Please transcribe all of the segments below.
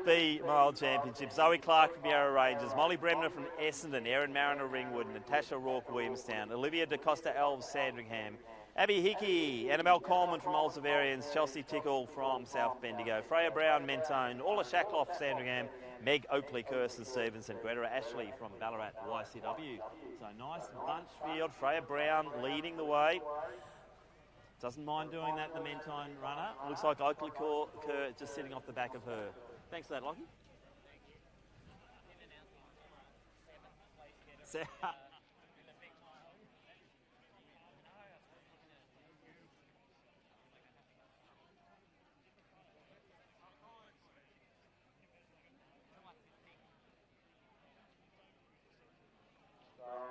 B Mile Championship. Zoe Clark from Yarra Rangers, Molly Bremner from Essendon, Erin Mariner Ringwood, Natasha Rourke Williamstown, Olivia DaCosta Elves Sandringham, Abby Hickey, Annabelle Coleman from Oldsavarians, Chelsea Tickle from South Bendigo, Freya Brown Mentone, Orla Shackloff Sandringham, Meg Oakley Kirsten Stevenson, Greta Ashley from Ballarat YCW. So nice bunch field. Freya Brown leading the way. Doesn't mind doing that, the Mentone runner. Looks like Oakley Kerr just sitting off the back of her. Thanks for that, Lockie.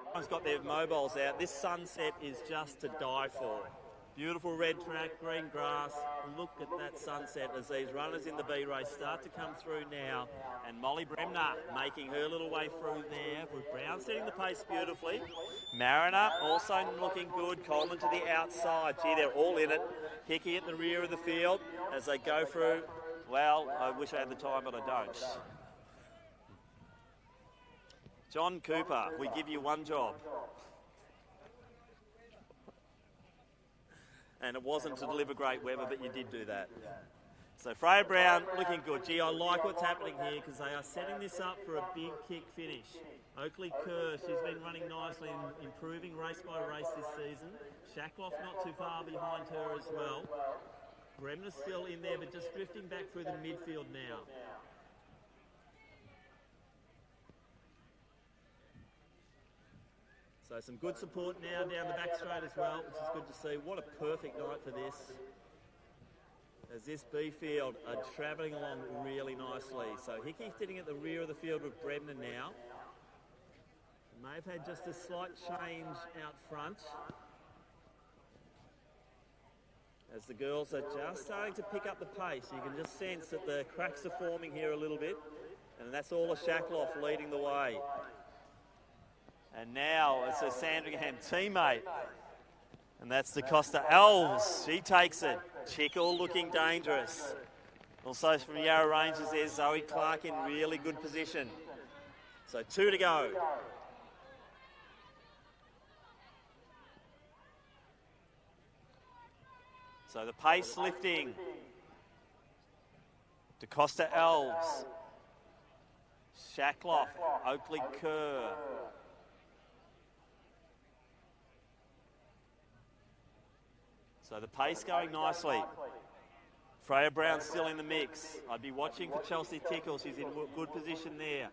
Everyone's got their mobiles out. This sunset is just to die for. Beautiful red track, green grass. Look at that sunset as these runners in the B race start to come through now. And Molly Bremner making her little way through there, with Brown setting the pace beautifully. Mariner also looking good. Coleman to the outside. Gee, they're all in it. Hickey at the rear of the field as they go through. Well, I wish I had the time, but I don't. John Cooper, we give you one job. And it wasn't to deliver great weather, but you did do that. So Freya Brown looking good. Gee, I like what's happening here because they are setting this up for a big kick finish. Oakley Kerr, she's been running nicely and improving race by race this season. Shackloff not too far behind her as well. Bremner's still in there, but just drifting back through the midfield now. So some good support now down the back straight as well, which is good to see. What a perfect night for this. As this B field are travelling along really nicely. So Hickey sitting at the rear of the field with Bremner now. May have had just a slight change out front. As the girls are just starting to pick up the pace. You can just sense that the cracks are forming here a little bit. And that's Orla Shackloff leading the way. And now it's a Sandringham teammate. And that's DaCosta Elves. She takes it. Tickle looking dangerous. Also from Yarra Rangers, there's Zoe Clark in really good position. So 2 to go. So the pace lifting. DaCosta Elves. Shackloff. Oakley Kerr. So the pace going nicely. Freya Brown still in the mix. I'd be watching for Chelsea Tickle. She's in good position there.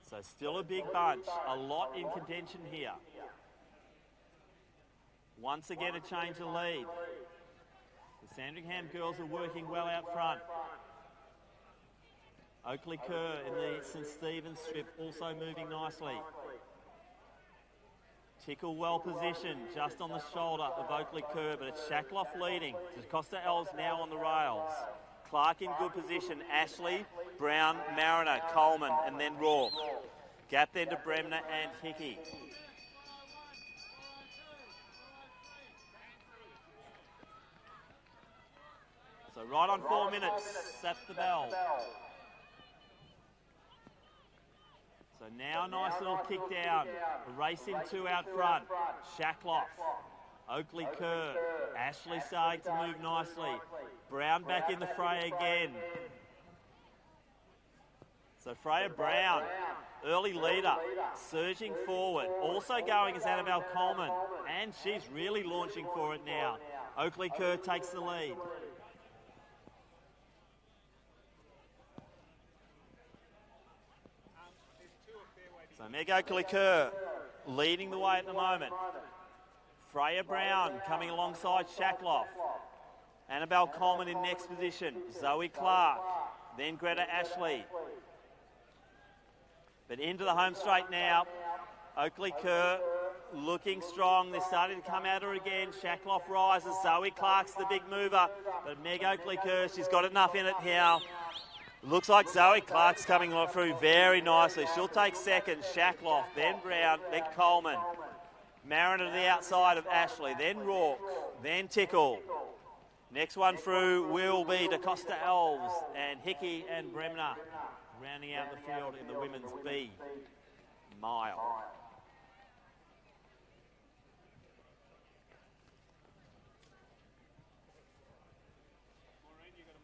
So still a big bunch. A lot in contention here. Once again, a change of lead. The Sandringham girls are working well out front. Oakley Kerr in the St Stephen's strip also moving nicely. Tickle well positioned, just on the shoulder of Oakley Kerr, but it's Shackloff leading. DaCosta Elves now on the rails. Clark in good position. Ashley, Brown, Mariner, Coleman, and then Rourke. Gap then to Bremner and Hickey. So right on 4 minutes, that's the bell. So now a nice little kick down. Racing 2 out front. Shackloff, Oakley Kerr, Ashley starting to move nicely. Brown back in the fray again. So Freya Brown, early leader, surging forward. Also going is Annabelle Coleman, and she's really launching for it now. Oakley Kerr takes the lead. So Meg Oakley Kerr leading the way at the moment. Freya Brown coming alongside Shackloff. Annabelle Coleman in next position. Zoe Clark. Then Greta Ashley. But into the home straight now. Oakley Kerr looking strong. They're starting to come at her again. Shackloff rises. Zoe Clark's the big mover. But Meg Oakley Kerr, she's got enough in it here. Looks like Zoe Clark's coming through very nicely. She'll take second. Shackloff, then Brown, then Coleman. Mariner to the outside of Ashley, then Rourke, then Tickle. Next one through will be DaCosta Elves and Hickey and Bremner, rounding out the field in the women's B mile.